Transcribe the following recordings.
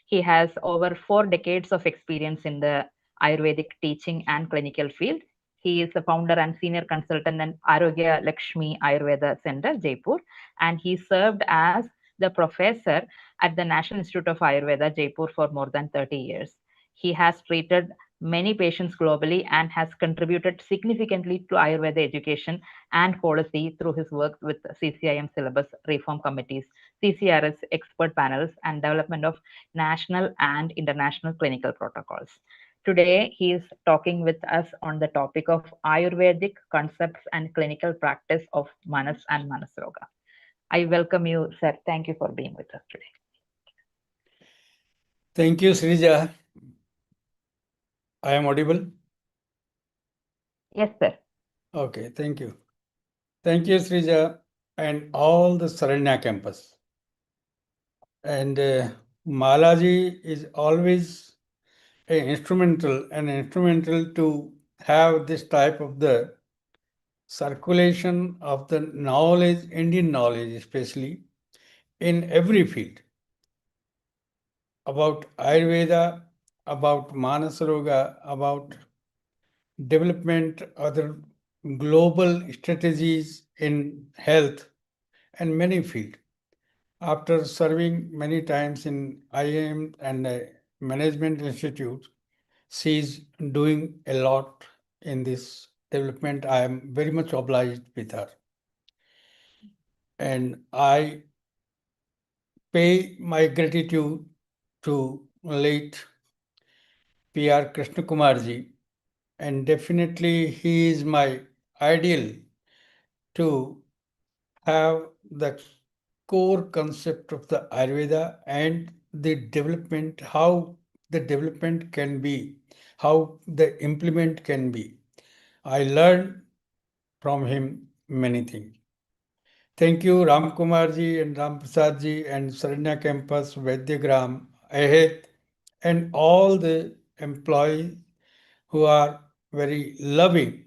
He has over 4 decades of experience in the Ayurvedic teaching and clinical field. He is the founder and senior consultant at 𝐼 Ayurveda Center, Jaipur, and he served as the professor at the National Institute of Ayurveda, Jaipur, for more than 30 years. He has treated many patients globally and has contributed significantly to Ayurveda education and policy through his work with CCIM syllabus reform committees, CCRS expert panels, and development of national and international clinical protocols. Today, he is talking with us on the topic of Ayurvedic concepts and clinical practice of Manas and Manoroga. I welcome you, sir. Thank you for being with us today. Thank you, Srija. I am audible? Yes, sir. Okay, thank you. Thank you, Srija, and all the Saranya campus. And Malaji is always instrumental to have this type of the circulation of the knowledge, Indian knowledge especially, in every field about Ayurveda, about Manasroga, about development, other global strategies in health, and many fields. After serving many times in IIM and management institute, she's doing a lot in this development. I am very much obliged with her. And I pay my gratitude to late P.R. Krishna Kumarji, and definitely he is my ideal to have the core concept of the Ayurveda and the development, how the development can be, how the implement can be. I learned from him many things. Thank you, Ram Kumarji and Ram Prasadji and Saranya Campus, Vaidyagram, Ahet, and all the employees who are very loving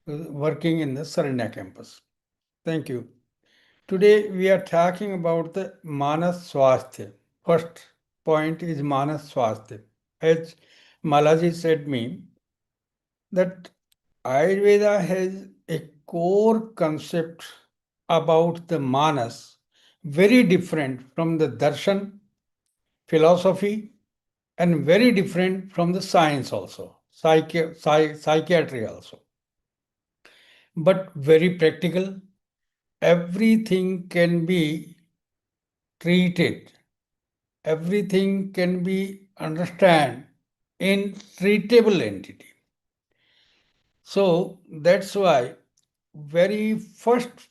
working in the Saranya Campus. Thank you. Today we are talking about the Manas Swasthya. First point is Manas Swasthya. As Malaji said me, that Ayurveda has a core concept about the Manas, very different from the Darshan, philosophy, and very different from the science also, psychiatry also. But very practical. Everything can be treated. Everything can be understood in treatable entity. So that's why very first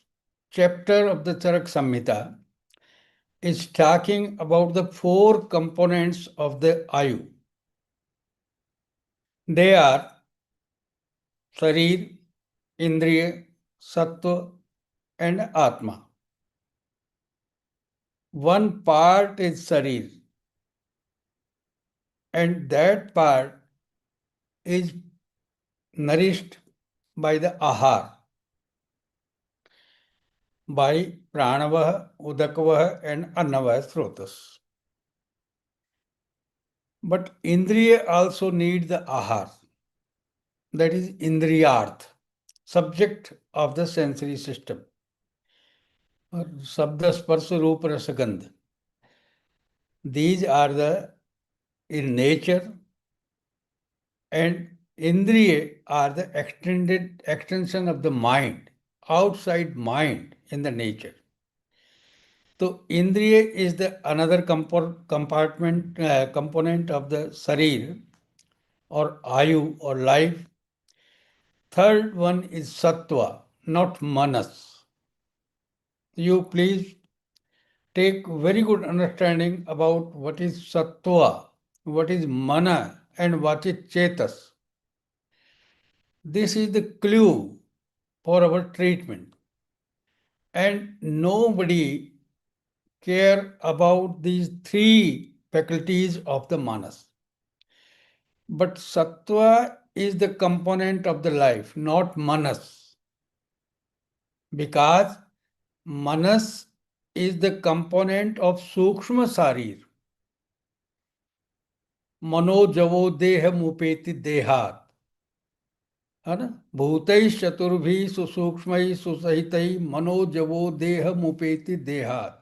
chapter of the Charak Samhita is talking about the 4 components of the Ayu. They are Sharir, Indriya, Sattva, and Atma. One part is Sharir, and that part is nourished by the Ahar, by Pranavah, Udakavah, and Annavah Srotas. But Indriya also need the Ahar, that is Indriyarth, subject of the sensory system. Sabda, Sparsa, Rupa, Rasa, Gandha. These are the in nature, and Indriya are the extension of the mind, outside mind in the nature. So Indriya is the another component of the Sarir or Ayu or life. Third one is Sattva, not Manas. You please take very good understanding about what is Sattva, what is Mana, and what is Chetas. This is the clue for our treatment. And nobody care about these 3 faculties of the Manas. But Sattva is the component of the life, not Manas. Because Manas is the component of Sukshma Sarir. मनोजवो देह मुपेति देहात, है ना। भूतै चतुर्भी सुसूक्ष्म सुसहित मनोजवो देह मुपेति देहात.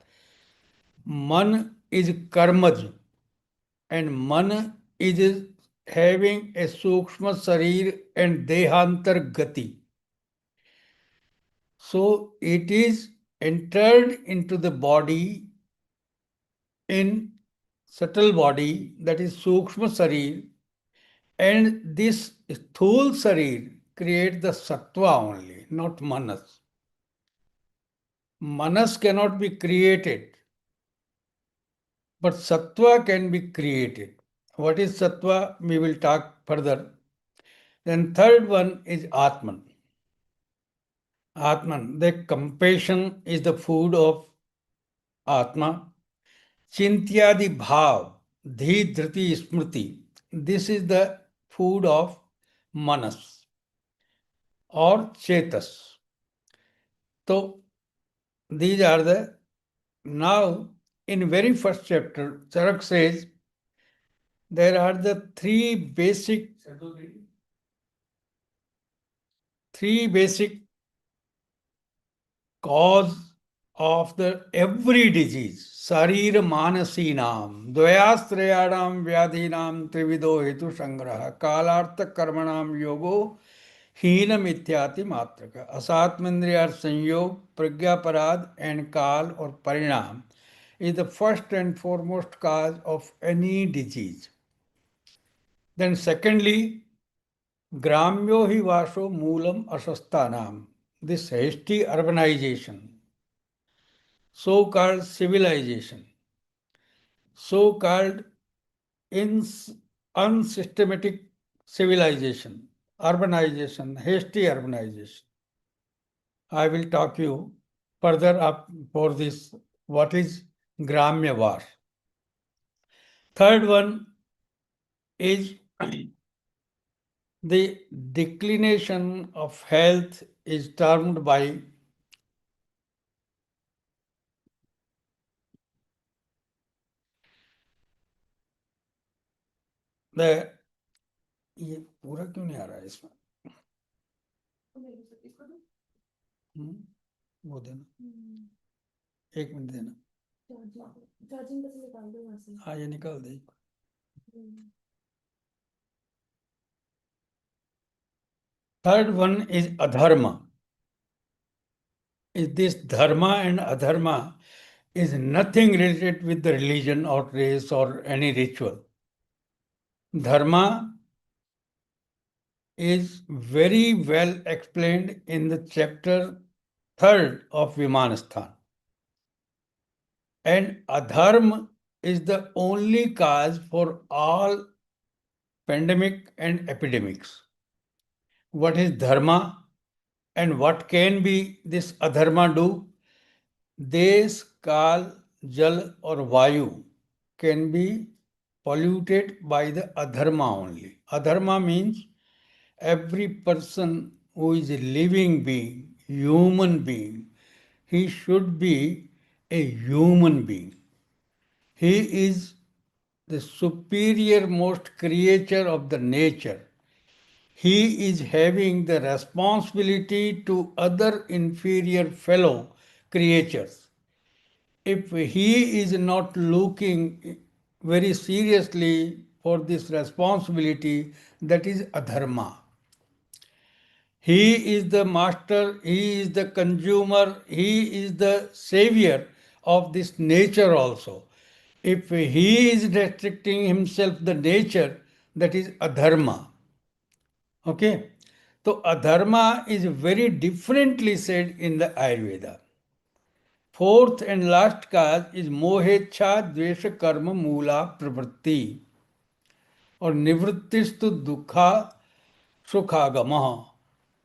Man is karmaj and man is having a sukshma sharir and dehantar gati. So it is entered into the body in subtle body, that is sukshma sharir, and this sthul sharir creates the sattva only, not manas. Manas cannot be created, but sattva can be created. What is sattva? We will talk further. Then third one is Atman. Atman, the compassion is the food of Atma. Chintyadi bhav, dhi dhriti smriti. This is the food of Manas or Chetas. So these are the, now in very first chapter, Charak says there are the three basic cause of the every disease. Sarira manasinam, dvayastrayadam vyadhinam trivido hetu sangraha, kalartha karmanam yogo hina mithyati matraka. Asatmandriya sanyog, pragyaparad and kal or parinam is the first and foremost cause of any disease. Then secondly, Gramyo hi vaso moolam asasthanam. This hasty urbanization, so-called civilization, so-called unsystematic civilization, urbanization, hasty urbanization. I will talk you further up for this, what is Gramya Vas. Third one is the declination of health is termed by the, ये पूरा क्यों नहीं आ रहा है इसमें? वो देना, एक मिनट देना. हाँ ये निकाल दे. Third one is adharma. Is this dharma and adharma is nothing related with the religion or race or any ritual. Dharma is very well explained in the chapter 3rd of Vimanasthan. And adharma is the only cause for all pandemic and epidemics. What is dharma and what can be this adharma do? Desh, kal, jal or vayu can be polluted by the adharma only. Adharma means every person who is a living being, human being, he should be a human being. He is the superior most creature of the nature. He is having the responsibility to other inferior fellow creatures. If he is not looking very seriously for this responsibility, that is adharma. He is the master, he is the consumer, he is the savior of this nature also. If he is restricting himself the nature, that is adharma. Okay? So adharma is very differently said in the Ayurveda. Fourth and last cause is mohecha dvesha karma moola pravritti or nivrittistu dukha sukhagamaha.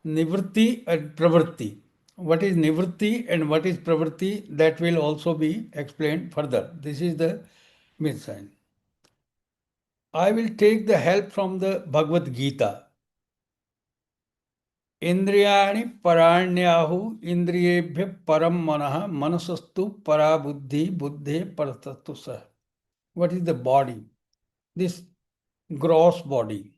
Nivritti and pravritti. What is nivritti and what is pravritti? That will also be explained further. This is the mid-sign. I will take the help from the Bhagavad Gita. इंद्रियाणि पराण्याहु इंद्रियेभ्य परम मनः मनसस्तु परा बुद्धि बुद्धे परतस्तु सः. What is the body? This gross body.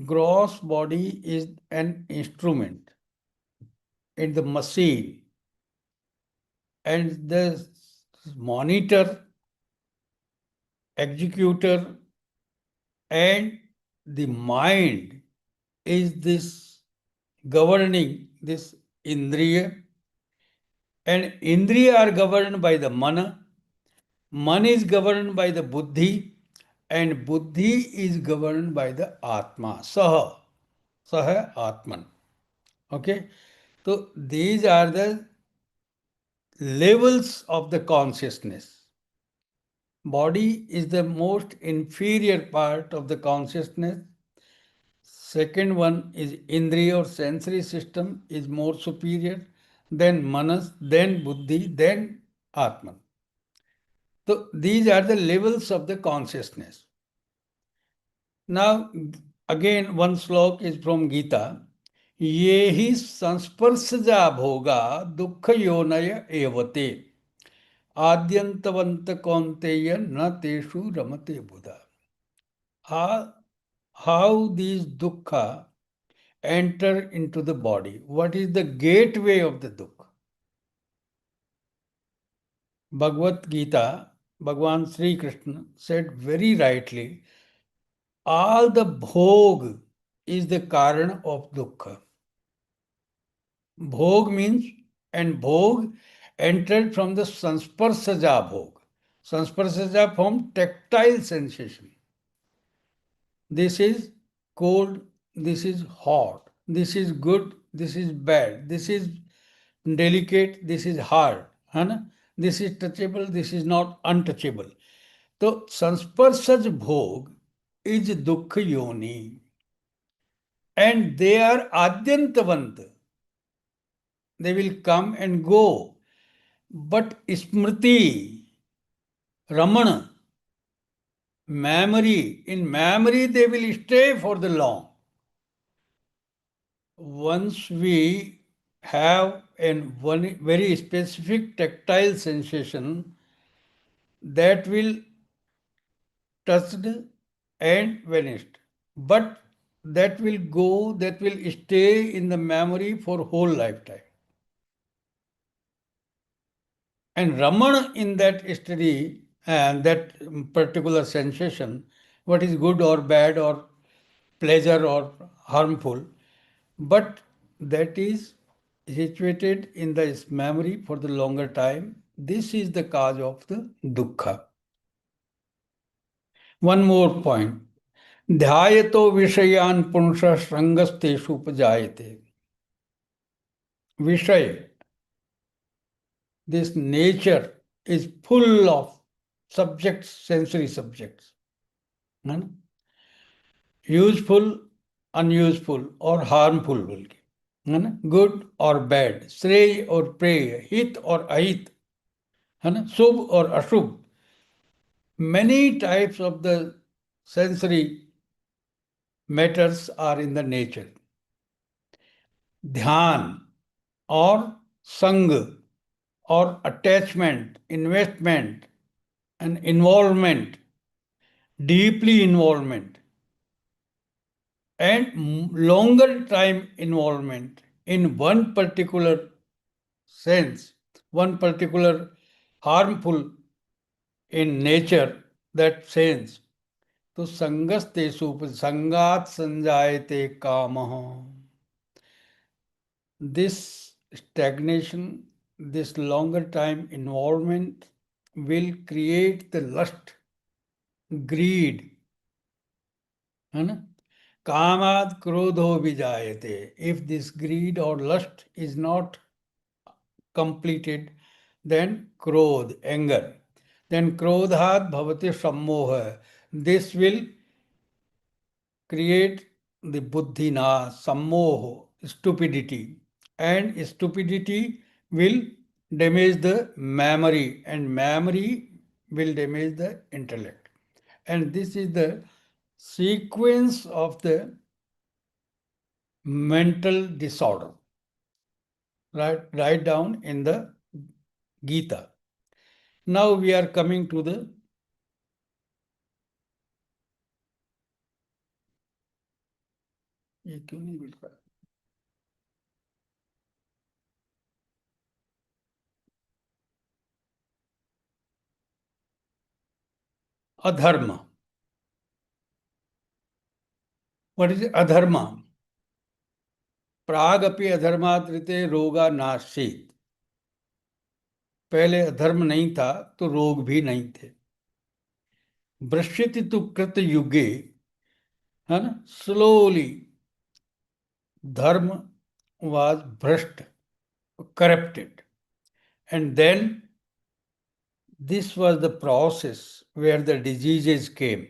Gross body is an instrument in the machine, and the monitor, executor, and the mind is this governing this indriya, and indriya are governed by the mana. Man is governed by the buddhi, and buddhi is governed by the atma. Saha atman. Okay, so these are the levels of the consciousness. Body is the most inferior part of the consciousness. Second one is indriya or sensory system is more superior, then manas, then buddhi, then atman. So these are the levels of the consciousness. Now, again, one slok is from Gita. ये ही संस्पर्शजा भोगा दुख योनय एवते आद्यंतवंत कौन्तेय न तेषु रमते बुधा. How these dukkha enter into the body? What is the gateway of the dukkha? Bhagavad Gita, Bhagavan Shri Krishna said very rightly, all the bhog is the karan of dukkha. Bhog means, and bhog entered from the sansparsaja bhog. Sansparsaja from tactile sensation. This is cold, this is hot, this is good, this is bad, this is delicate, this is hard. This is touchable, this is not untouchable. So, sansparsaj bhog is dukkha yoni. And they are adyantavant. They will come and go. But smriti, ramana, memory, in memory they will stay for the long. Once we have one very specific tactile sensation that will touched and vanished, but that will go, that will stay in the memory for whole lifetime. And Raman in that study and that particular sensation, what is good or bad or pleasure or harmful, but that is situated in the memory for the longer time. This is the cause of the dukkha. One more point. Dhyayato vishayan punsha sangasteshu upajayate. Vishay, this nature is full of subjects, sensory subjects. Useful, unuseful, or harmful. Good or bad, shrey or prey, hit or ahit, shubh or ashubh. Many types of the sensory matters are in the nature. Dhyan or sang or attachment, investment, and involvement, deeply involvement, and longer time involvement in one particular sense, one particular harmful in nature, that sense. So sangastesu sangat sanjayate kamaha. This stagnation, this longer time involvement will create the lust, greed. Kamad krodho vijayate. If this greed or lust is not completed, then krodh, anger. Then krodhat bhavati sammoha. This will create the buddhina, sammoha, stupidity. And stupidity will damage the memory, and memory will damage the intellect. And this is the sequence of the mental disorder. Write down in the Gita. Now we are coming to the ये क्यों नहीं मिल रहा? अधर्म. What is अधर्म? प्रागपि अधर्मात् ऋते रोगा नासीत्. पहले अधर्म नहीं था तो रोग भी नहीं थे. वृश्चिति तु कृत युगे, है ना, slowly dharma was bhrasht, corrupted, and then this was the process where the diseases came.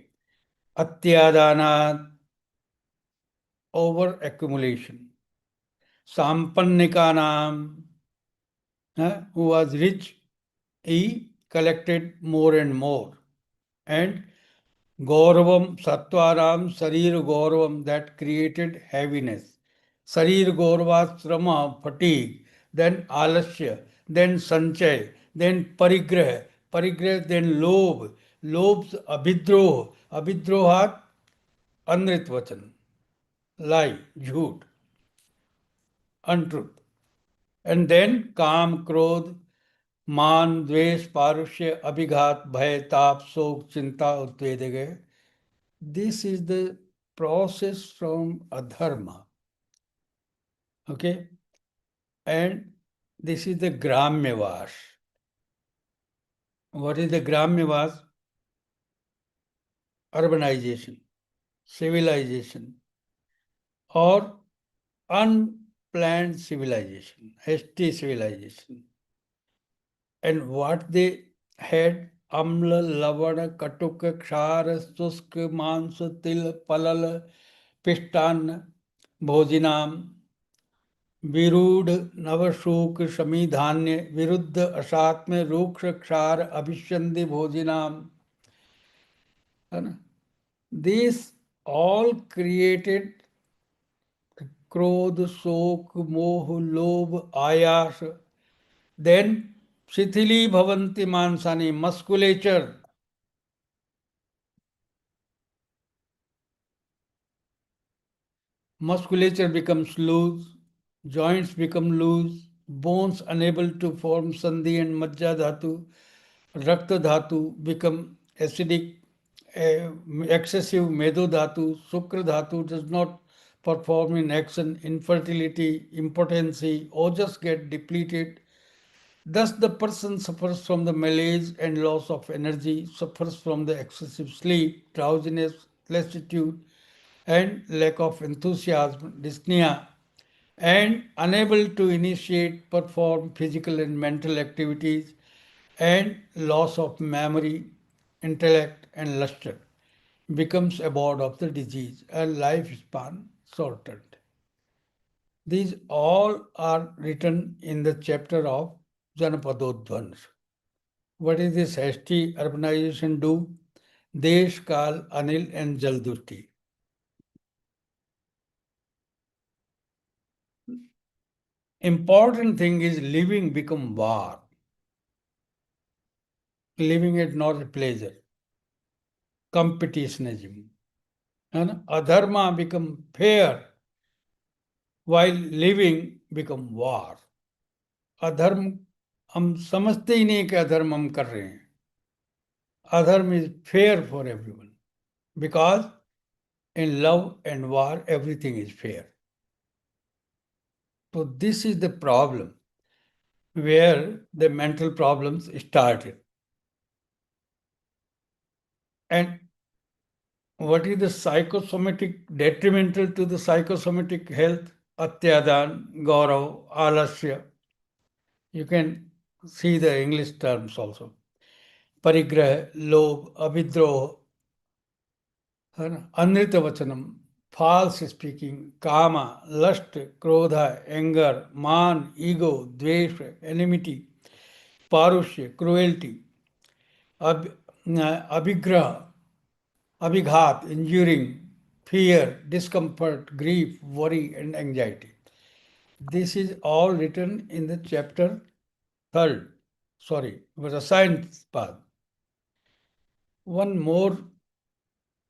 Atyadana, over accumulation. Sampannikanam, who was rich, he collected more and more. And Gauravam, Sattvaram, Sarir Gauravam, that created heaviness. Sarir Gaurava, Srama, fatigue, then Alasya, then Sanchay, then Parigraha, Parigraha, then Lobh, Lobh's Abhidroh, Abhidrohat, Anritvachan, lie, jhoot, untruth. And then Kam, Krodh, मान द्वेष पारुष्य अभिघात भय ताप शोक चिंता उद्वेग. This is the process from adharma. Okay? And this is the gramyavas. What is the gramyavas? Urbanization, civilization, or unplanned civilization, hasty civilization. And what they had, amla, lavana, katuka, kshara, susk, mansa, til, palal, pishtan, bhojinam, विरूढ़ नवशोक Shami धान्य विरुद्ध असात्म रूक्ष क्षार अभिष्यंदि भोजिनाम, है ना. This all created क्रोध शोक मोह लोभ आयास. देन शिथिली भवन्ति मांसानि, musculature. Musculature becomes loose, joints become loose, bones unable to form sandhi and majja dhatu, rakta dhatu become acidic, excessive medo dhatu, sukra dhatu does not perform in action, infertility, impotency, ojas get depleted. Thus the person suffers from the malaise and loss of energy, suffers from the excessive sleep, drowsiness, lassitude, and lack of enthusiasm, dyspnea, and unable to initiate, perform physical and mental activities, and loss of memory, intellect, and luster becomes abode of the disease and lifespan shortened. These all are written in the chapter of Janapadodvansh. What is this hasty urbanization do? Desh, Kal, Anil, and Jaldushti. Important thing is living become war. Living is not a pleasure. Competitionism. And adharma become fair while living become war. अधर्म हम समझते ही नहीं कि अधर्म हम कर रहे हैं. अधर्म is fair for everyone because in love and war everything is fair. So this is the problem where the mental problems started. And what is the psychosomatic detrimental to the psychosomatic health? Atyadan, Gaurav, Alasya. You can see the English terms also. Parigrah, Lobh, Abhidroh, Anritavachanam, false speaking, Kama, lust, Krodha, anger, Man, ego, Dvesh, enmity, Parushya, cruelty, Abhigraha, Abhighat, injuring, fear, discomfort, grief, worry, and anxiety. This is all written in the chapter 3rd. Sorry, it was a science path. One more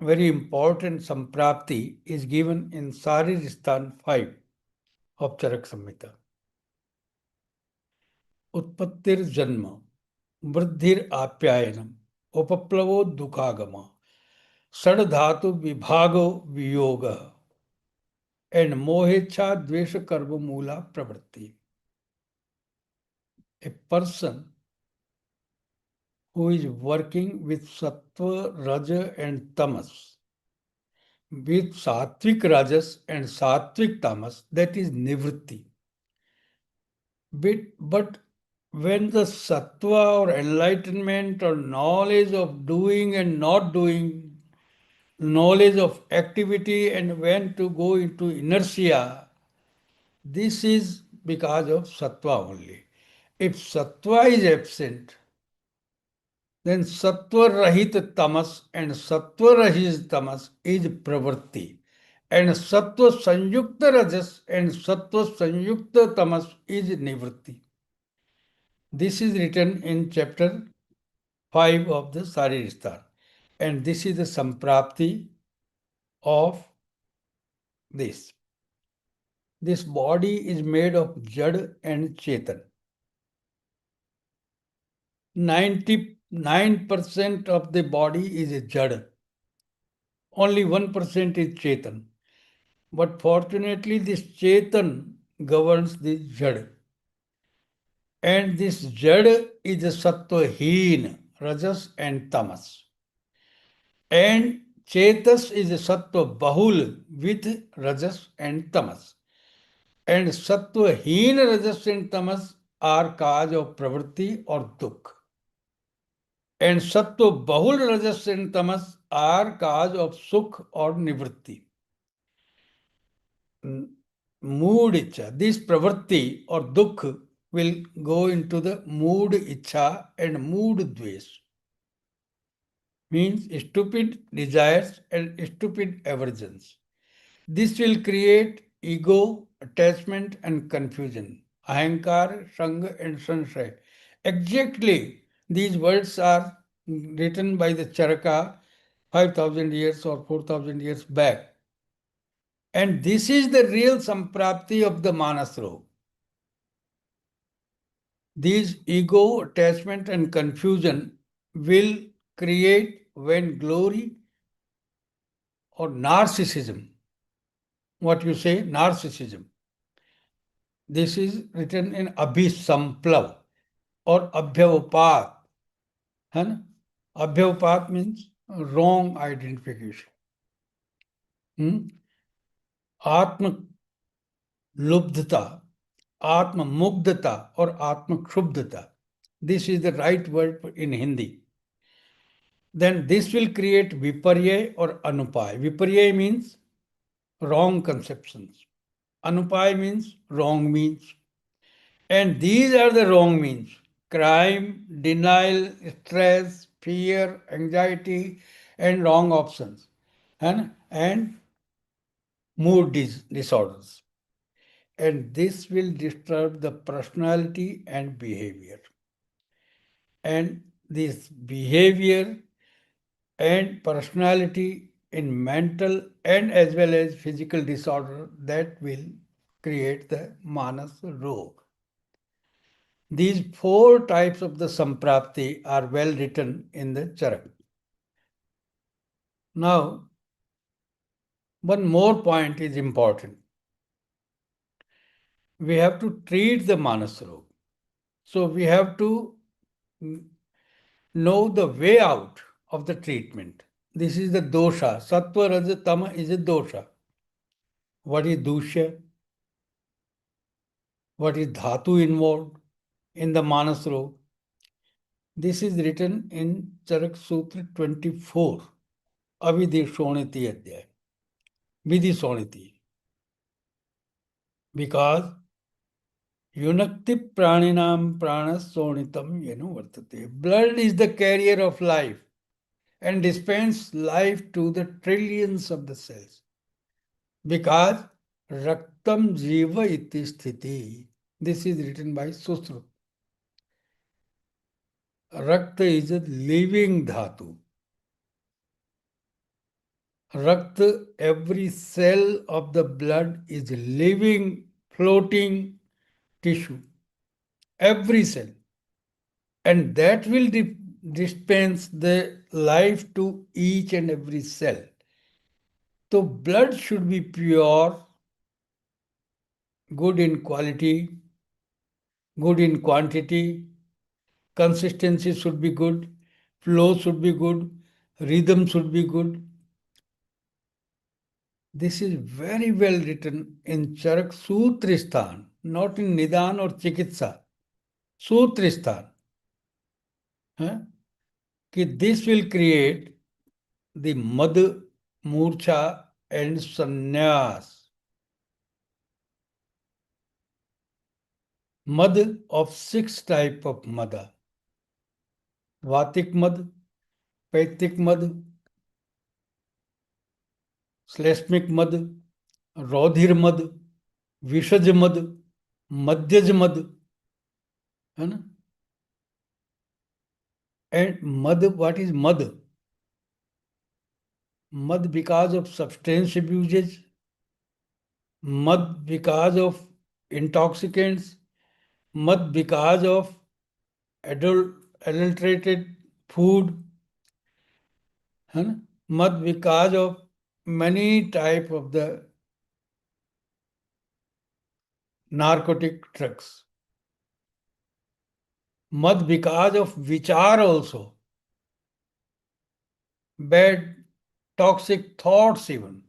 very important samprapti is given in Sariristhan 5 of Charak Samhita. Utpattir Janma, Vruddhir Apyayanam, Upaplavo Dukhagama, Sadhatu Vibhago Viyoga, and Mohecha Dvesha Karma Mula Pravritti. A person who is working with Sattva, Raja, and Tamas, with Sattvic Rajas and Sattvic Tamas, that is Nivritti. But when the Sattva or enlightenment or knowledge of doing and not doing, knowledge of activity and when to go into inertia, this is because of Sattva only. If Sattva is absent, then Sattva Rahit Tamas and Sattva Rahit Tamas is Pravritti. And Sattva Sanyukta Rajas and Sattva Sanyukta Tamas is Nivritti. This is written in chapter 5 of the Sariristhan. And this is the samprapti of this. This body is made of Jad and Chetan. 99% of the body is Jad. Only 1% is Chetan. But fortunately, this Chetan governs this Jad. And this Jad is a Sattva-heen, Rajas and Tamas. And Chetas is a Sattva Bahul with Rajas and Tamas. And Sattva-heen Rajas and Tamas are cause of Pravritti or Dukh. And Sattva Bahul Rajas and Tamas are cause of Sukh or Nivritti. Mood Icha, this Pravritti or Dukh will go into the mood Icha and mood Dvesh. Means stupid desires and stupid aversions. This will create ego, attachment and confusion. Ahankar, Sangha and Sanshay. Exactly, these words are written by the Charaka 5,000 years or 4,000 years back. And this is the real samprapti of the Manas Roga. These ego, attachment and confusion will create vainglory or narcissism. What you say, narcissism. This is written in Abhisamplav or Abhyavapat. Abhyavapat means wrong identification. Atma Lubdhata, Atma Mugdhata or Atma Kshubdhata. This is the right word in Hindi. Then this will create Viparya or Anupay. Viparya means wrong conceptions. Anupay means wrong means. And these are the wrong means. Crime, denial, stress, fear, anxiety, and wrong options. And mood disorders. And this will disturb the personality and behavior. And this behavior and personality in mental and as well as physical disorder that will create the Manas Roga. These 4 types of the samprapti are well written in the Charak. Now, one more point is important. We have to treat the Manas Roga. So we have to know the way out of the treatment. This is the dosha. Sattva, Raja, Tama is a dosha. What is dusha? What is dhatu involved in the Manas Roga? This is written in Charak Sutra 24, Avidhi Shoniti Adhyay. Vidhi Shoniti. Because Yunakti Praninam Pranas Sonitam Yenu Vartate. Blood is the carrier of life and dispense life to the trillions of the cells. Because Raktam Jiva Iti Sthiti. This is written by Susruta. Rakta is a living dhatu. Rakta, every cell of the blood is living, floating tissue. Every cell. And that will dispense the life to each and every cell. So blood should be pure, good in quality, good in quantity, consistency should be good, flow should be good, rhythm should be good. This is very well written in Charak Sutristan, not in Nidan or Chikitsa. Sutristan. This will create the Mad, Murcha and Sannyas. Mad of 6 type of Mada. Vatik Mad, Paitik Mad, Sleshmik Mad, Rodhir Mad, Vishaj Mad, Madhyaj Mad. And Mad, what is Mad? Mad because of substance abuses, Mad because of intoxicants, Mad because of adulterated food, Mad because of many type of the narcotic drugs. Mad because of vichar also, bad toxic thoughts even.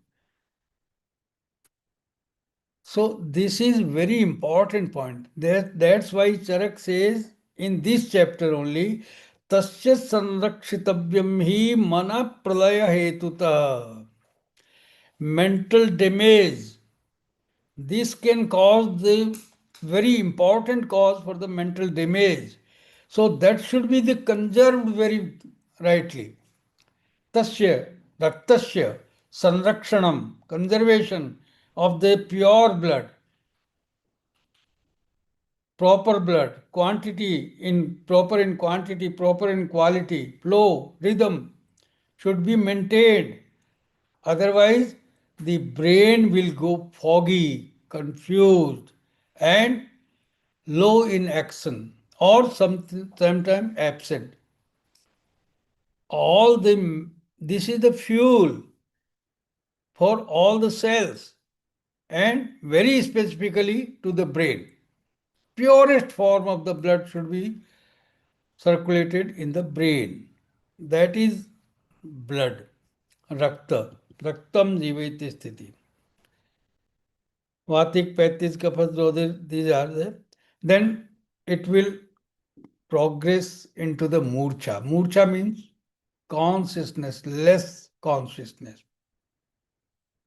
So this is very important point. That's why Charak says in this chapter only, Tasya sanrakshitavyam hi mana pralaya hetuta. Mental damage. This can cause the very important cause for the mental damage. So that should be the conserved very rightly. Tasya, raktasya, sanrakshanam, conservation of the pure blood. Proper blood, proper in quantity, proper in quality, flow, rhythm should be maintained. Otherwise, the brain will go foggy, confused, and low in action or sometimes absent. This is the fuel for all the cells and very specifically to the brain. Purest form of the blood should be circulated in the brain. That is blood, rakta, raktam jivati sthiti. Vatik, Paitis, Kaphas, Rodhir, these are there. Then it will progress into the murcha. Murcha means consciousness, less consciousness.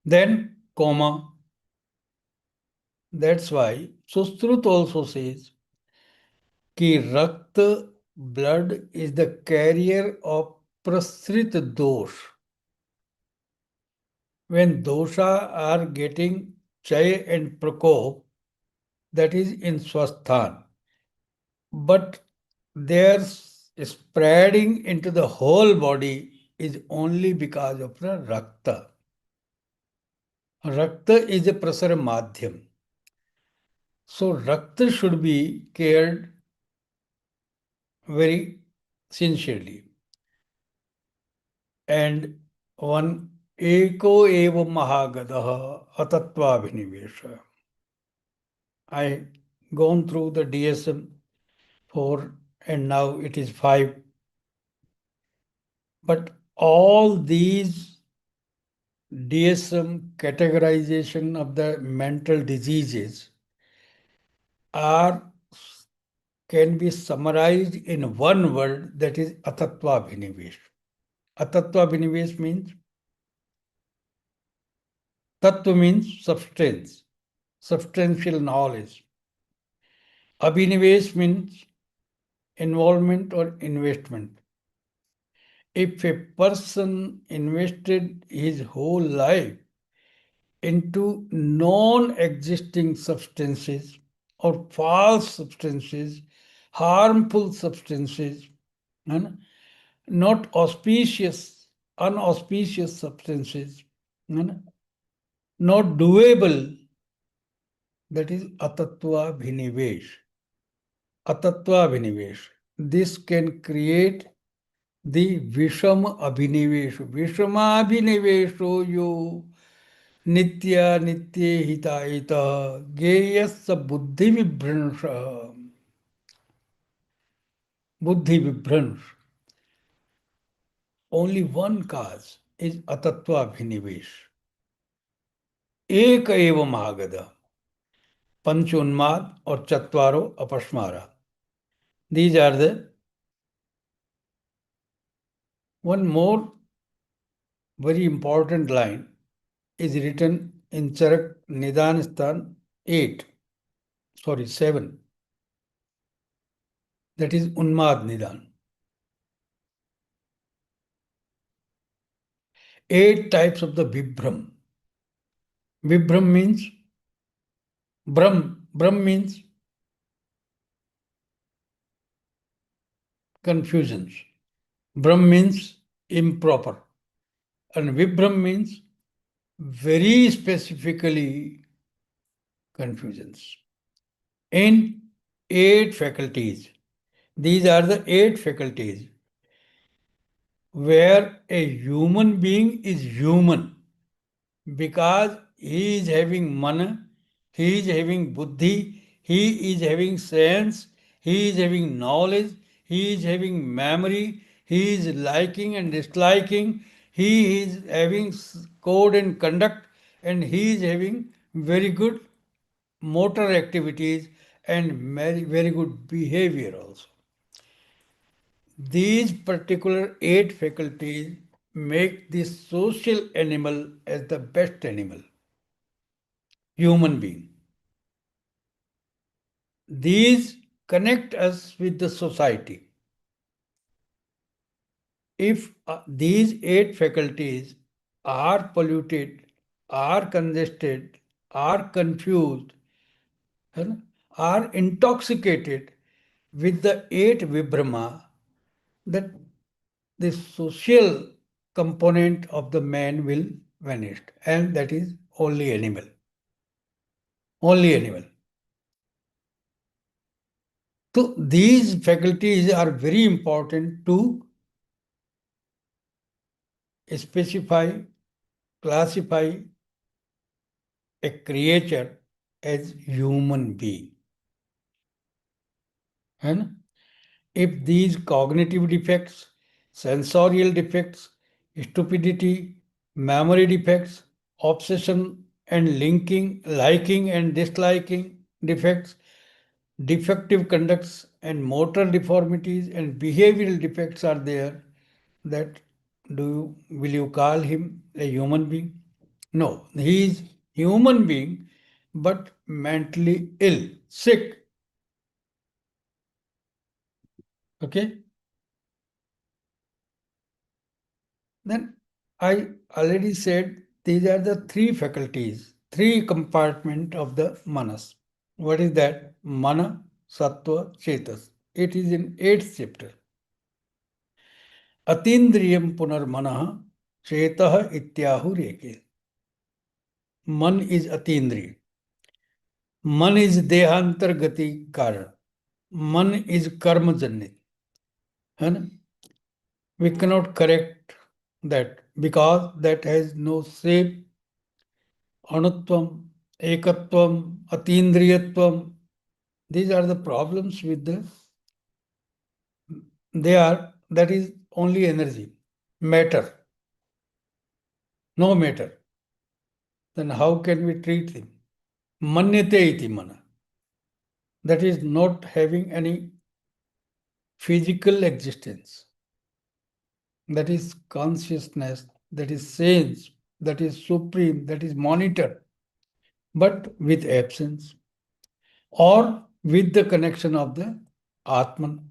Then coma. That's why Sustrut also says कि रक्त blood is the carrier of prasrit dosh. When dosha are getting chay and prakop, that is in swasthan. But their spreading into the whole body is only because of the rakta. Rakta is a prasara madhyam. So rakta should be cared very sincerely. And one eko eva mahagadaha atatvabhinivesha. I gone through the DSM 4 and now it is 5. But all these DSM categorization of the mental diseases can be summarized in one word, that is atattva bhinivesh. Atattva bhinivesh means tattva means substance, substantial knowledge. Abhinivesh means involvement or investment. If a person invested his whole life into non-existing substances or false substances, harmful substances, not auspicious unauspicious substances, not doable, that is atattva bhinivesh. Atattva bhinivesh. This can create the Vishama Abhinivesh. Vishama Abhinivesho yo Nitya Nitye Hitayita Geyasya Buddhi Vibhransha. Buddhi Vibhransh. Only one cause is Atattva Abhinivesh. Ek eva Mahagada. Panchunmad or Chatvaro Apashmara. These are the one more very important line is written in Charak Nidanistan 7. That is Unmad Nidan. 8 types of the Vibhram. Vibhram means Brahm. Brahm means confusions. Brahm means improper. And Vibhram means very specifically confusions. In 8 faculties. These are the 8 faculties where a human being is human because he is having mana, he is having buddhi, he is having sense, he is having knowledge, he is having memory, he is liking and disliking, he is having code and conduct, and he is having very good motor activities and very, very good behavior also. These particular 8 faculties make this social animal as the best animal, human being. These connect us with the society. If these 8 faculties are polluted, are congested, are confused, are intoxicated with the 8 Vibhrama, that the social component of the man will vanish, and that is only animal. Only animal. So these faculties are very important to specify, classify a creature as human being. And if these cognitive defects, sensorial defects, stupidity, memory defects, obsession and liking and disliking defects, defective conducts and motor deformities and behavioral defects are there, that will you call him a human being? No, he is human being but mentally ill, sick. Okay? Then I already said these are the 3 faculties, 3 compartments of the manas. What is that? Mana, Sattva, Chetas. It is in 8th chapter. Atindriyam punarmanah Chetah ityahureke. Man is Atindriya. Man is Dehantargati Karan. Man is Karmajanit. We cannot correct that because that has no shape, Anutvam, Ekatvam, Atindriyatvam. These are the problems with that is only energy, matter, no matter. Then how can we treat him? Manyate iti mana. That is not having any physical existence. That is consciousness, that is sense, that is supreme, that is monitor, but with absence or with the connection of the Atman.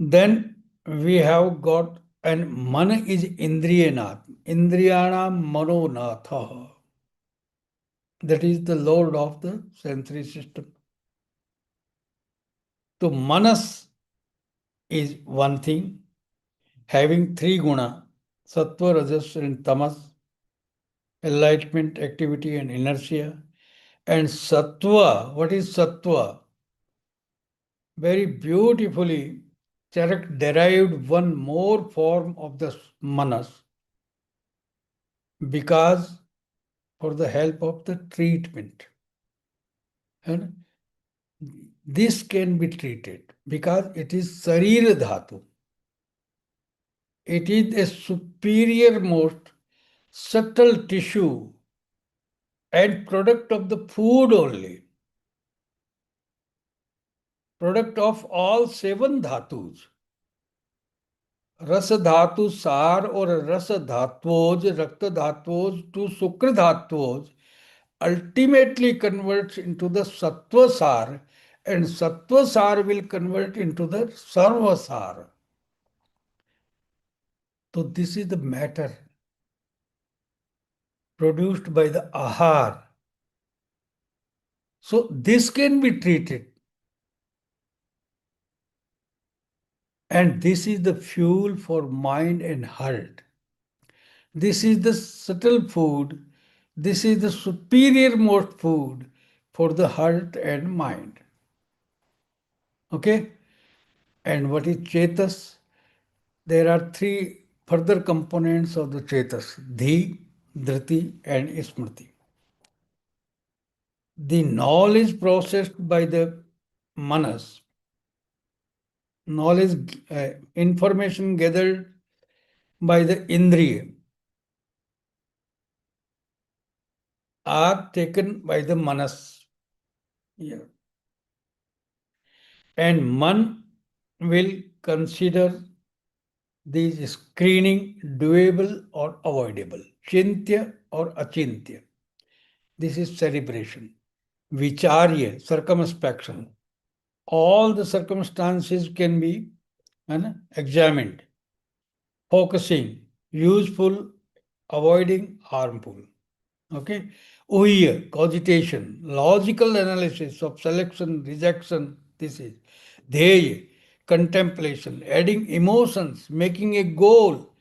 Then we have got, and mana is Indriyanath, Indriyana Manonatha. That is the Lord of the sensory system. So manas is one thing, having three guna, sattva, rajas, and tamas, enlightenment, activity, and inertia. And sattva, what is sattva? Very beautifully, Charak derived one more form of the manas because for the help of the treatment. And this can be treated because it is sarira dhatu. It is a superior, most subtle tissue and product of the food only. Product of all seven dhatus. रस धातु सार और रस धात्वोज रक्त धात्वोज to sukra धात्वोज ultimately converts into the sattva sar, and sattva sar will convert into the sarva sar. So this is the matter produced by the ahar. So this can be treated. And this is the fuel for mind and heart. This is the subtle food. This is the superior most food for the heart and mind. Okay? And what is Chetas? There are three further components of the Chetas: Dhi, Dhriti, and Smriti. The knowledge processed by the manas, knowledge, information gathered by the indriya, are taken by the manas. Yeah. And man will consider these screening doable or avoidable, chintya or achintya. This is celebration. Vicharya, circumspection. All the circumstances can be examined. Focusing, useful, avoiding, harmful. Okay. Uhiya, cogitation, logical analysis of selection, rejection. This is Dheya, contemplation, adding emotions, making a goal.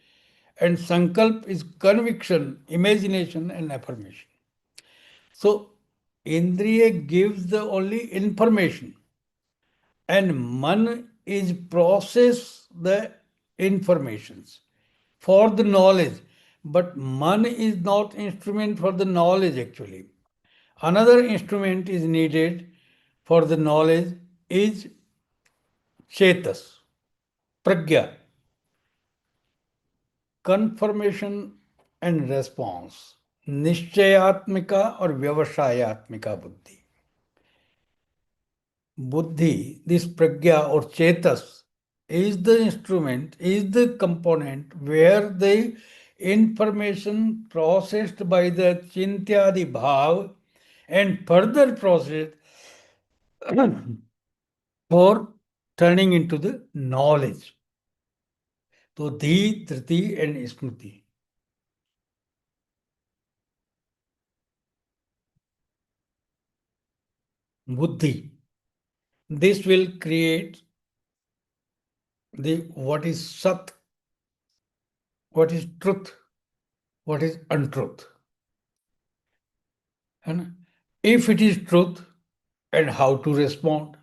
And sankalp is conviction, imagination, and affirmation. So, indriya gives the only information, and man is process the informations for the knowledge. But man is not instrument for the knowledge actually. Another instrument is needed for the knowledge is chetas, pragya, confirmation and response, निश्चयात्मिका और व्यवसायत्मिका बुद्धि. Buddhi, this pragya or chetas, is the instrument, is the component where the information processed by the chintyadi bhav and further processed for turning into the knowledge. So, Dhi, Dhriti, and Smriti. Buddhi. This will create the what is Sat, what is truth, what is untruth. And if it is truth, and how to respond.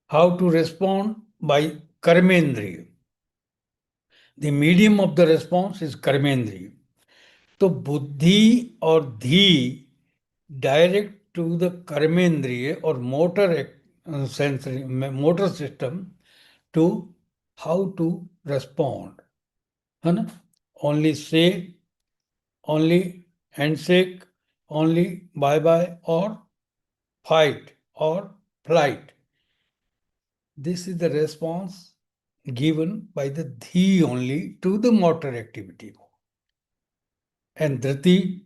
How to respond? By karmendriya. The medium of the response is karmendriya. So buddhi or dhi direct to the karmendriya or motor sensory motor system to how to respond. Only say, only handshake, only bye-bye, or fight or flight. This is the response given by the dhi only to the motor activity. And dhriti,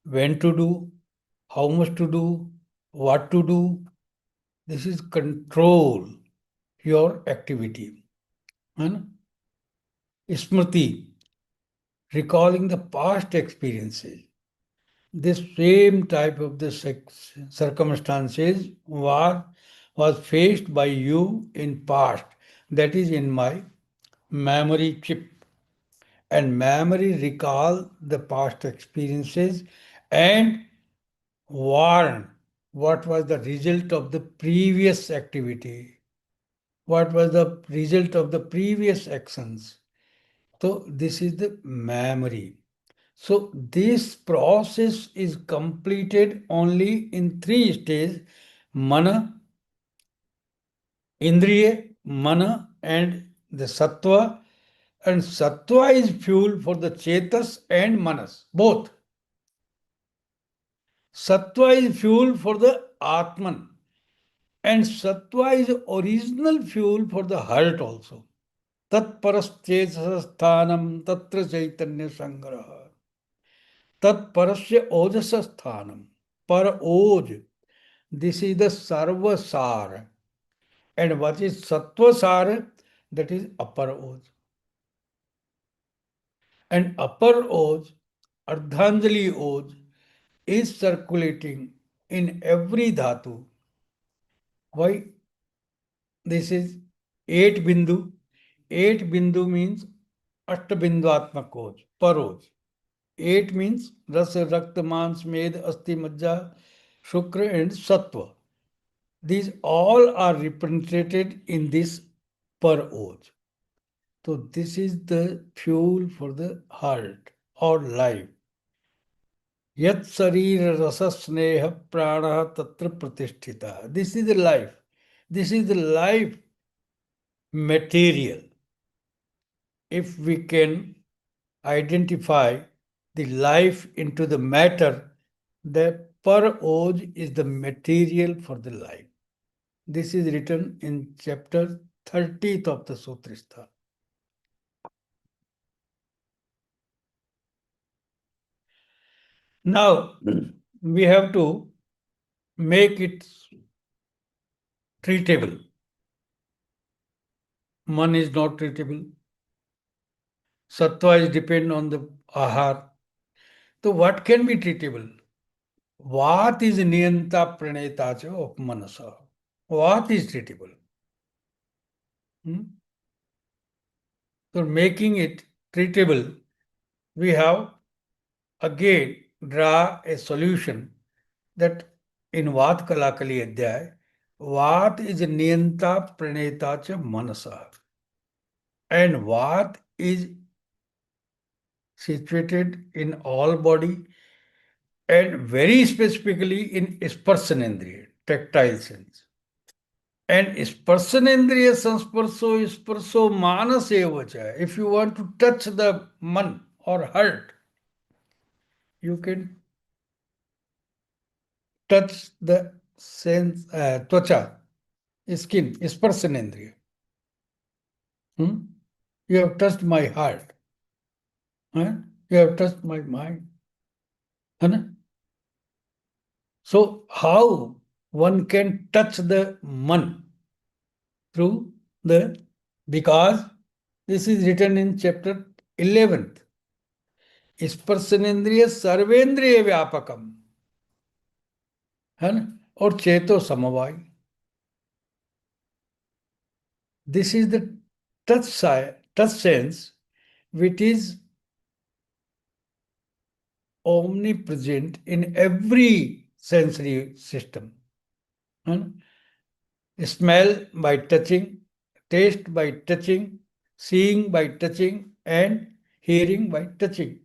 when to do, how much to do, what to do. This is control your activity. And smriti, recalling the past experiences. This same type of the circumstances was faced by you in past, that is in my memory chip. And memory recall the past experiences and warn what was the result of the previous activity, what was the result of the previous actions. So this is the memory. So this process is completed only in three stages: mana, indriya, mana, and the sattva. And sattva is fuel for the chetas and manas, both. Sattva is fuel for the atman, and sattva is original fuel for the heart also. Tat parasthanam tatra chaitanya sangraha. Tat parasya ojasa sthanam. Par oj. This is the sarva sar. And what is sattva sar? That is upper oj. And upper oj, ardhanjali oj, is circulating in every dhatu. Why? This is 8 bindu. 8 bindu means ashtabinduatmak oj, per oj. 8 means rasa, rakta, mans, med, asti, majja, shukra and sattva. These all are represented in this per oj. So this is the fuel for the heart or life. Yat sarira rasa sneha prana tatra pratisthita. This is the life. This is the life material. If we can identify the life into the matter, the per oj is the material for the life. This is written in chapter 30th of the Sutristha. Now, we have to make it treatable. Man is not treatable. Sattva is depend on the ahar. So what can be treatable? What is niyanta pranetacha of manasa? What is treatable? So making it treatable, we have again draw a solution that in Vat Kalakali Adhyay, what is niyanta pranetacha manasa? And what is situated in all body and very specifically in sparsanendriya, tactile sense. And sparsanendriya sansparso sparso manasevacha. If you want to touch the man or heart, you can touch the sense, tvacha, skin, sparsanendriya. You have touched my heart. You have touched my mind. So how one can touch the man? Through the, because this is written in chapter 11th. Sparsanendriya sarvendriya vyapakam. Or cheto samavai. This is the touch sense which is omnipresent in every sensory system. Smell by touching, taste by touching, seeing by touching, and hearing by touching.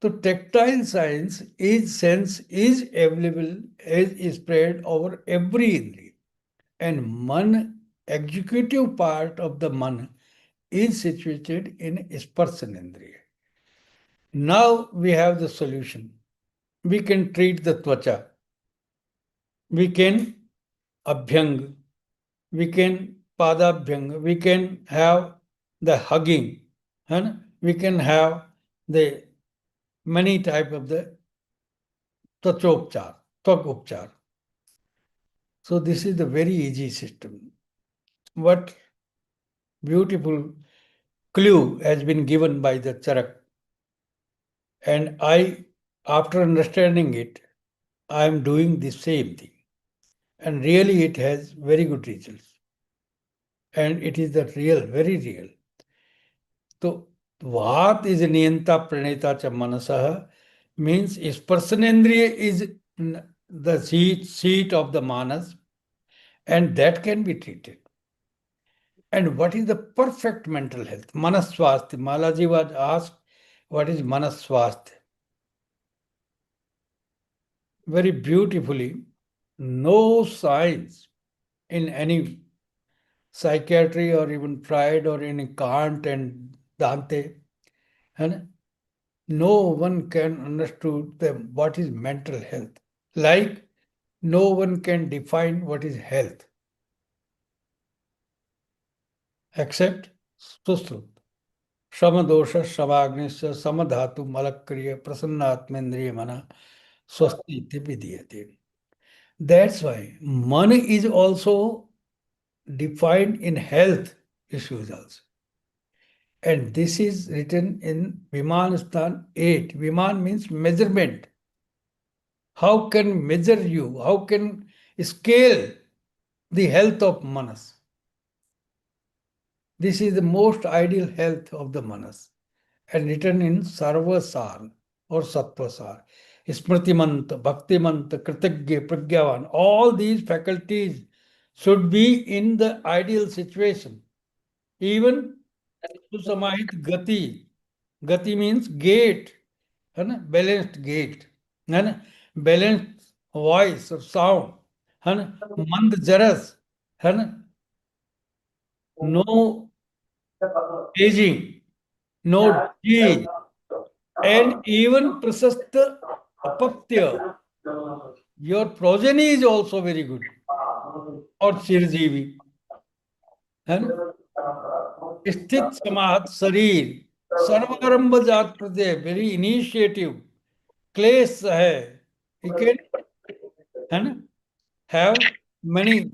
So tactile sense is available, is spread over every indriya. And man, executive part of the man, is situated in sparsanendriya. Now we have the solution. We can treat the tvacha. We can abhyang. We can padabhyang. We can have the hugging. We can have the many type of the tvachopchar, tvakupchar. So this is the very easy system. What beautiful clue has been given by the Charak. And I, after understanding it, I am doing the same thing. And really it has very good results. and it is the real, very real. So, Vat is Niyanta Praneta Cha Manasah means Sparsanendriya is the seat of the Manas, and that can be treated. And what is the perfect mental health? Manaswasthya. Malaji was asked, what is Manaswasthya? Very beautifully, no science in any psychiatry or even Freud or in Kant and Dante, and no one can understand them what is mental health. Like no one can define what is health except Susrut. Samadosha Samagnisya Samadhatu Malakriya Prasannatmendriya Mana Swasti Vidiyate. That's why money is also defined in health issues also. And this is written in Vimanistan 8. Viman means measurement. How can measure you? How can scale the health of Manas? This is the most ideal health of the Manas, and written in Sarvasar or Sattvasar. Smritimanta, Bhaktimanta, Kritagya, Pragyavan, all these faculties should be in the ideal situation. Even Susamahit Gati. Gati means gait, balanced gait, balanced voice or sound, mand jaras, no aging, no disease, and even prasasta apatya. Your progeny is also very good, or chirjivi. स्थित समाहत शरीर सर्वारंभ जात प्रत्यय very initiative क्लेश है he can have many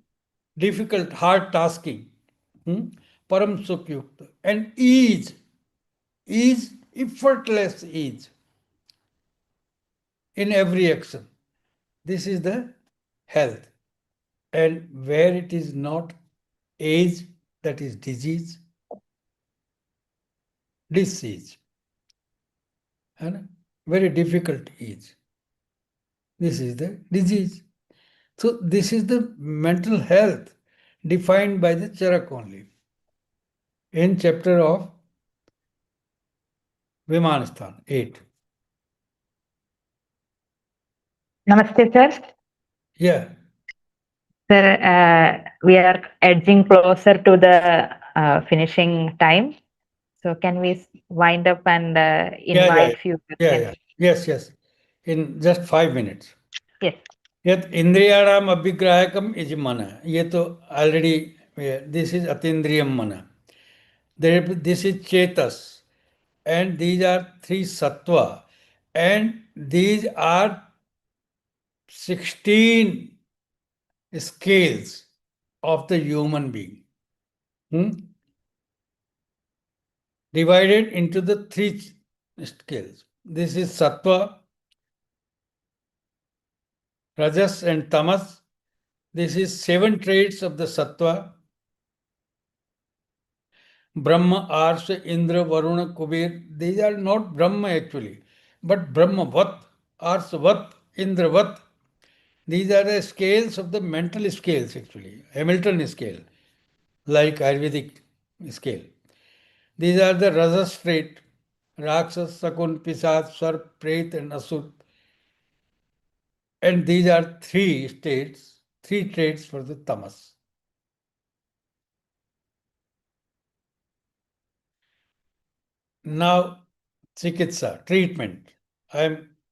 difficult hard tasking param sukh yukta and ease effortless ease in every action. This is the health, and where it is not age, that is disease. And very difficult is. This is the disease. So this is the mental health defined by the Charak only. In chapter of Vimanistan 8. Namaste, sir. Yeah. Sir, we are edging closer to the finishing time. So can we wind up and invite few questions? Yes. In just 5 minutes. Yes. Yet Indriyaram Abhigrahakam is mana. Ye to already, this is Atindriyam mana. This is Chetas. And these are 3 Sattva. And these are 16 scales of the human being. Divided into the 3 scales. This is Sattva, Rajas and Tamas. This is 7 traits of the Sattva. Brahma, Arsha, Indra, Varuna, Kubir. These are not Brahma actually, but Brahmavat, Arshavat, Indravat. These are the scales of the mental scales actually, Hamilton scale, like Ayurvedic scale. These are the Rajas trait, Rakshas, Sakun, Pisat, Sarp, Pret and Asur. And these are 3 states, 3 traits for the Tamas. Now, Chikitsa, treatment. I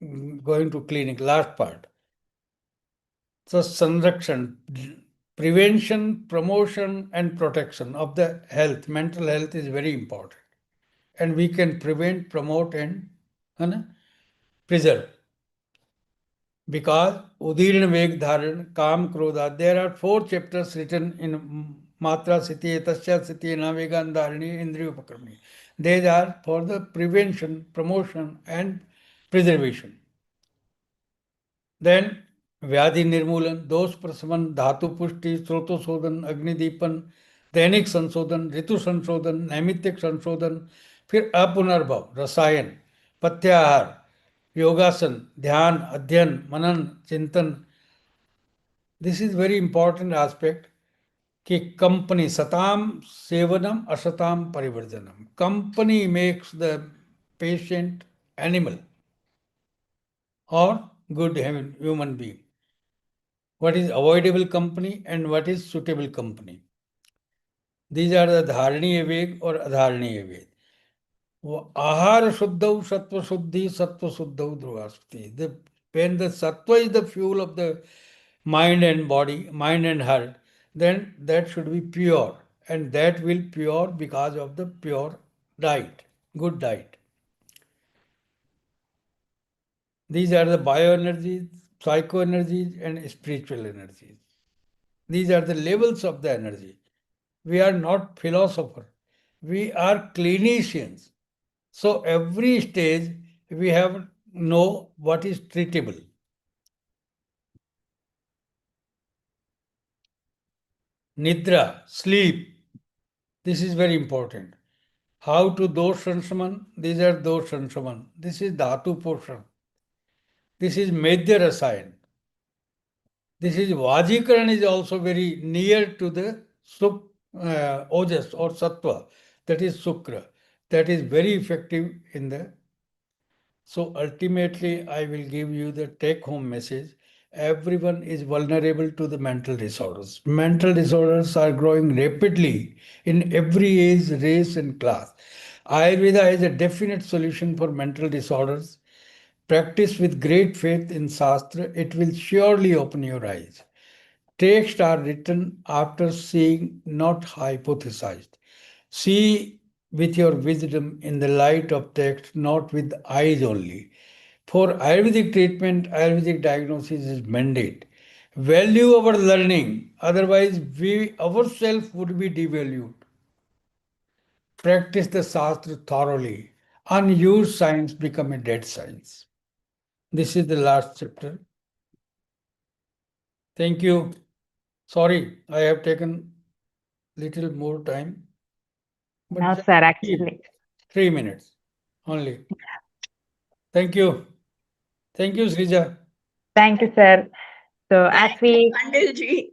am going to clinic, last part. So, Sanrakshan, prevention, promotion, and protection of the health, mental health is very important. And we can prevent, promote, and preserve. Because Udirna Veg Dharan, Kam Krodha, there are 4 chapters written in Matra Siti, Tasya Siti, Navegan Dharani, Indriya Upakarmi. These are for the prevention, promotion, and preservation. Then Vyadhi Nirmulan, Dos Prasaman, Dhatu Pushti, Sroto Sodan, Agni Deepan, दैनिक संशोधन, ऋतु संशोधन, नैमित्तिक संशोधन, फिर अपुनर्भव, रसायन, पथ्याहार, योगासन, ध्यान, अध्ययन, मनन, चिंतन. This is very important aspect कि कंपनी सताम सेवनम असताम परिवर्जनम. Company makes the patient animal or good human being. What is avoidable company and what is suitable company? These are the dharaniya ved or adharaniya ved. Ahara shuddhau sattva shuddhi sattva shuddhau dhruvasti. When the sattva is the fuel of the mind and body, mind and heart, then that should be pure, and that will pure because of the pure diet, good diet. These are the bioenergies, psychoenergies, and spiritual energies. These are the levels of the energy. We are not philosophers. We are clinicians. So every stage we have know what is treatable. Nidra, sleep. This is very important. How to dosh sansaman? These are dosh sansaman. This is dhatu portion. This is medya rasayan. This is Vajikaran is also very near to the Ojas or Sattva, that is Sukra. That is very effective in the. So ultimately, I will give you the take home message. Everyone is vulnerable to the mental disorders. Mental disorders are growing rapidly in every age, race, and class. Ayurveda is a definite solution for mental disorders. Practice with great faith in Shastra, it will surely open your eyes. Texts are written after seeing, not hypothesized. See with your wisdom in the light of text, not with eyes only. For Ayurvedic treatment, Ayurvedic diagnosis is mandate. Value our learning, otherwise we ourselves would be devalued. Practice the Shastra thoroughly. Unused science become a dead science. This is the last chapter. Thank you. Sorry, I have taken little more time. But No, just sir, actually. 3 minutes only. Thank you. Thank you, Srija. Thank you, sir. So as Thank you, we Khandelji.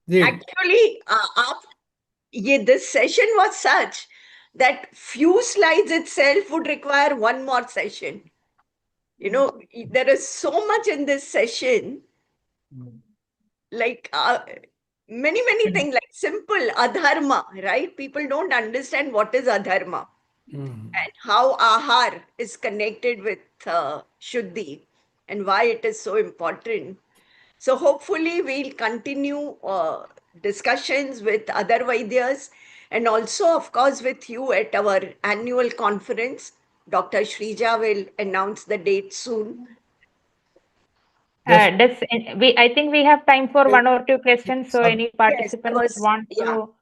Ji. Actually, this session was such that few slides itself would require one more session. You know, there is so much in this session, like many things, like simple adharma, right? People don't understand what is adharma and how ahar is connected with shuddhi and why it is so important. So hopefully we'll continue discussions with other Vaidyas and also, of course, with you at our annual conference. Dr. Shrija will announce the date soon. does I think we have time for one or two questions. So any Yes, participants want to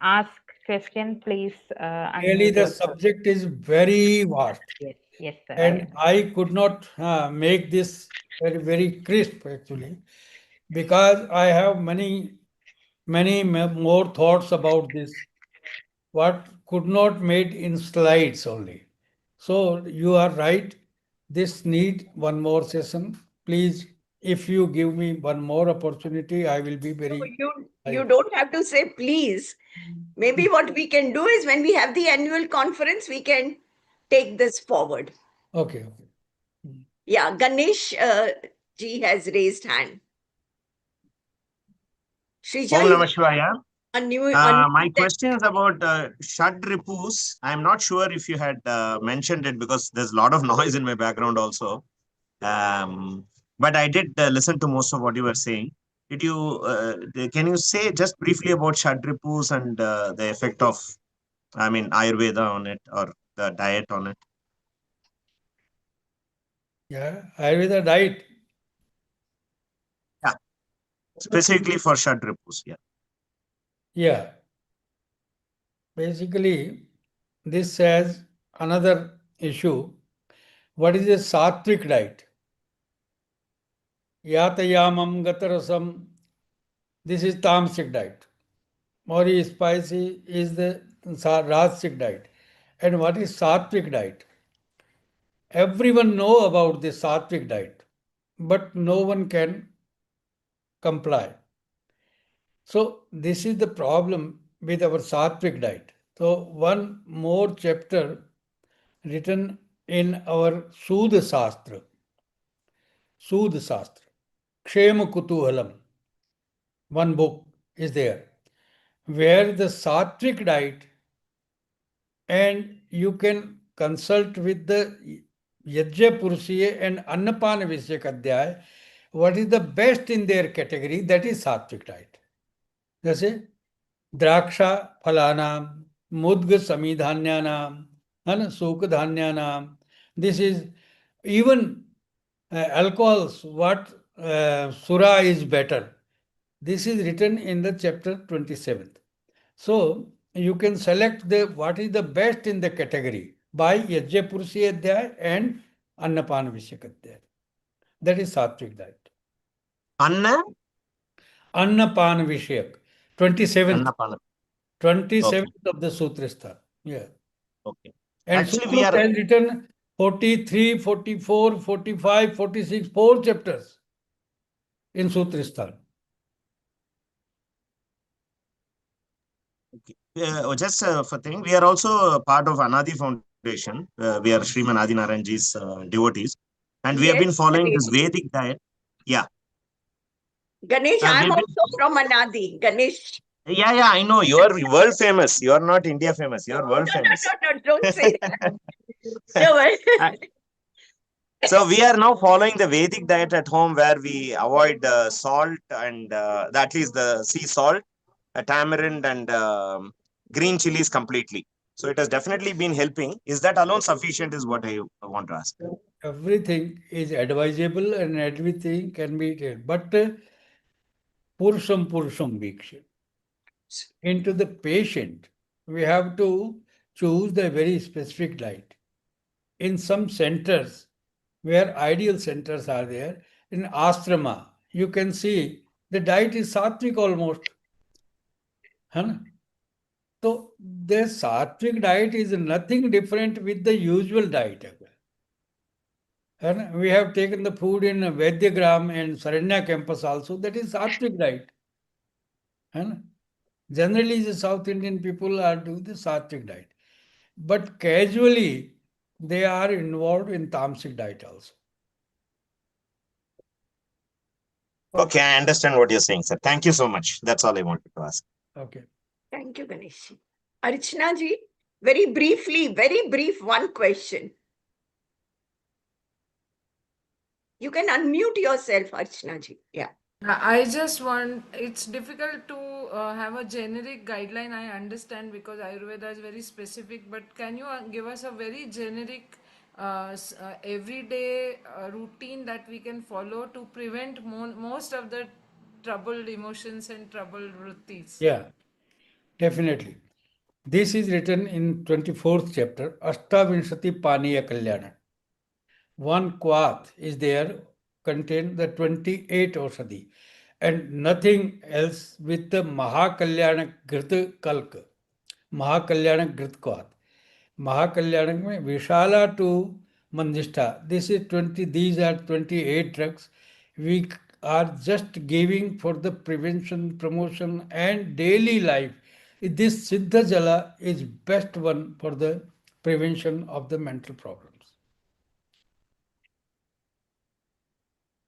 ask question, please Really, unmute the yourself. subject is very vast. Yes, yes, sir. And I could not make this very crisp actually, because I have many more thoughts about this. What could not made in slides only. So you are right. This need one more session. Please, if you give me one more opportunity, I will be So very. you don't have to say please. Maybe what we can do is when we have the annual conference, we can take this forward. Okay. Yeah, Ganesh ji has raised hand. Shrija, Om you Namah Shivaya. unmute My them. question is about Shad Ripus. I'm not sure if you had mentioned it because there's a lot of noise in my background also. But I did listen to most of what you were saying. Did you can you say just briefly about Shad Ripus and the effect of, I mean, Ayurveda on it or the diet on it? Yeah, Ayurveda diet. Yeah, specifically for Shad Ripus. Yeah. Yeah. Basically, this has another issue. What is a sattvic diet? Yatayamam gatarasam. This is tamasic diet. or is spicy is the Rajasic diet. And what is Sattvic diet? Everyone know about the Sattvic diet, but no one can comply. So this is the problem with our Sattvic diet. So one more chapter written in our Sudha Shastra, 𝐒𝐞𝐚𝐫𝐧𝐢𝐬𝐴, one book is there, where the Sattvic diet, and you can consult with the Yajna and Annapana Vishya, what is the best in their category, that is Sattvic diet. जैसे द्राक्षा फलानाम मुद्ग समीधान्यानाम है ना सूक धान्यानाम. This is even alcohols, what sura is better. This is written in the chapter 27th. So you can select the what is the best in the category by Yajna Purushi Adhyay and Annapana Vishyak Adhyay. That is Sattvic diet. Anna? Annapana Vishyak, 27th. Annapana. 27th of the Sutrastha. Yeah. Okay. And Actually, we Sutra are has written 43, 44, 45, 46, 4 chapters in Sutrastha. just for thing, we are also a part of Anadi Foundation. We are Sriman Adi Narayanji's devotees, and we have been Yes, following this Ganesh. Vedic diet. Yeah, Ganesh, we I'm have been. also from Anadi. Ganesh. Yeah, I know. You are world famous. You are not India famous. You are world No, famous. don't say that. No, So we are now following the Vedic diet at home, where we avoid salt and at least the sea salt, tamarind, and green chilies completely. So it has definitely been helping. Is that alone sufficient? Is what I want to ask. Everything is advisable and everything can be taken. But Purusham Viksha. Into the patient, we have to choose the very specific diet. In some centers, where ideal centers are there, in ashrama, you can see the diet is sattvic almost. Huh? So the sattvic diet is nothing different with the usual diet. And we have taken the food in Vaidyagram and Saranya campus also, that is sattvic diet. And generally, the South Indian people are doing the sattvic diet. But casually, they are involved in tamasic diet also. Okay, I understand what you're saying, sir. Thank you so much. That's all I wanted to ask. Okay. Thank you, Ganesh. Archana ji, very briefly, very brief, one question. You can unmute yourself, Archana ji. Yeah. I just want, it's difficult to have a generic guideline, I understand, because Ayurveda is very specific, but can you give us a very generic everyday routine that we can follow to prevent most of the troubled emotions and troubled vrittis? Yeah, definitely. This is written in 24th chapter, Ashtavinshati Paniya Kalyana. One quath is there, contain the 28 Oshadi, and nothing else with the Mahakalyana Grit Kalka. Mahakalyana Grit quath. Mahakalyana mein Vishala to Mandishta. This is 20, these are 28 drugs. We are just giving for the prevention, promotion, and daily life. This Siddha Jala is best one for the prevention of the mental problems.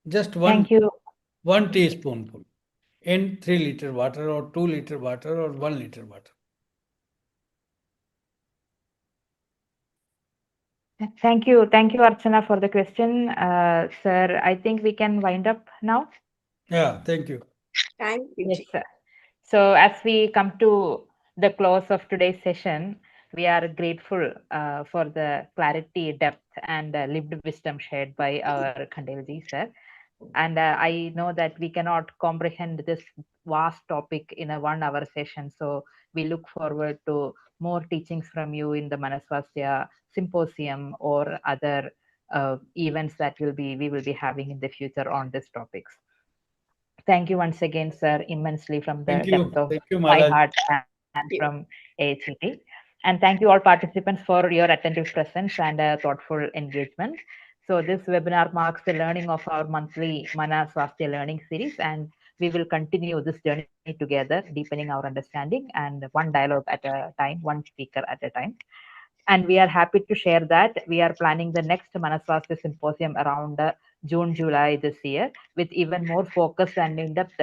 Just Thank you. one teaspoonful in 3 liter water or 2 liter water or 1 liter water. Thank you, Archana, for the question. Sir, I think we can wind up now. Yeah, thank you. Thank you, Yes, ji. sir. So as we come to the close of today's session, we are grateful for the clarity, depth, and lived wisdom shared by our Khandelji, sir. And I know that we cannot comprehend this vast topic in a 1 hour session. So we look forward to more teachings from you in the Manasvasthya symposium or other events that we will be having in the future on these topics. Thank you once again, sir, immensely from the Thank you. depth of Thank you, my Malaj. heart and from AHET. And thank you all participants for your attentive presence and thoughtful engagement. So this webinar marks the learning of our monthly Manas Svasthya Learning Series, and we will continue this journey together, deepening our understanding and one dialogue at a time, one speaker at a time. And we are happy to share that we are planning the next Manaswasthya Symposium around June, July this year, with even more focused and in-depth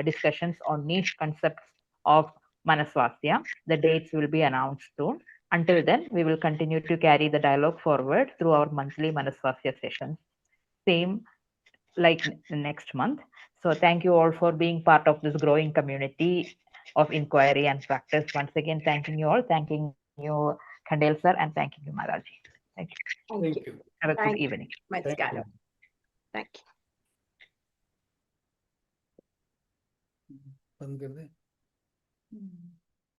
discussions on niche concepts of Manaswasthya. The dates will be announced soon. Until then, we will continue to carry the dialogue forward through our monthly Manaswasthya sessions. Same like next month. So thank you all for being part of this growing community of inquiry and practice. Once again, thanking you all, thanking you, Khandel sir, and thanking you, Maharaji. Thank you. Thank you. Have a good Thank you. evening. Namaskaram. Thank you. बंद कर दे